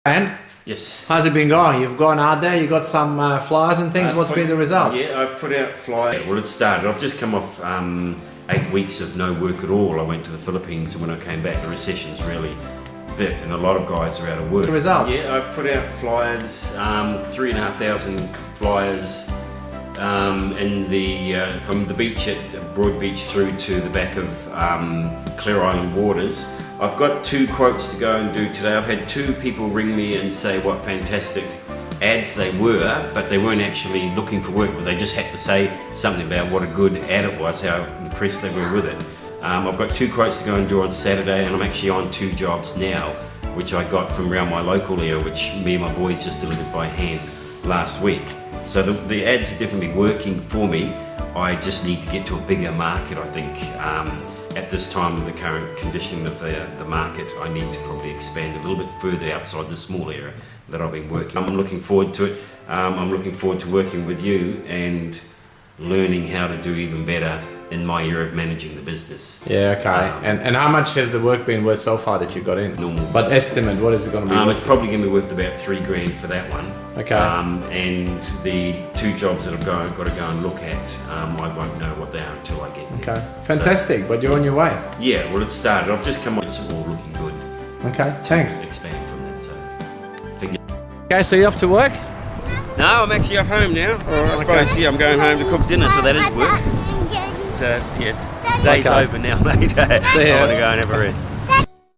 And Yes. how's it been going? You've gone out there, you got some flyers and things. What's been the results? Yeah, I've put out flyers. Well, it started. I've just come off 8 weeks of no work at all. I went to the Philippines, and when I came back, the recession's really bit, and a lot of guys are out of work. The results? Yeah, I've put out flyers, 3,500 flyers, in the from the beach at Broadbeach through to the back of Clare Island Waters. I've got 2 quotes to go and do today. I've had 2 people ring me and say what fantastic ads they were, but they weren't actually looking for work, but they just had to say something about what a good ad it was, how impressed they were with it. I've got 2 quotes to go and do on Saturday, and I'm actually on 2 jobs now, which I got from around my local area, which me and my boys just delivered by hand last week. So the ads are definitely working for me. I just need to get to a bigger market, I think. At this time, with the current condition of the market, I need to probably expand a little bit further outside the small area that I've been working. I'm looking forward to it. I'm looking forward to working with you and learning how to do even better in my area of managing the business. Yeah, okay. And how much has the work been worth so far that you got in? Normal. But estimate, what is it going to be worth? It's probably going to be worth about $3,000 for that one. Okay. And the 2 jobs that I've got to go and look at, I won't know what they are until I get there. Okay, fantastic, So, but you're on your way. Yeah, well, it started. I've just come on. It's all looking good. Okay, thanks. Expand from that, so. Okay, so you're off to work? No, I'm actually off home now. I suppose, yeah, I'm going home to cook dinner, so that is work. So, yeah, day's Okay. over now, mate. I want See ya. to go and have a rest.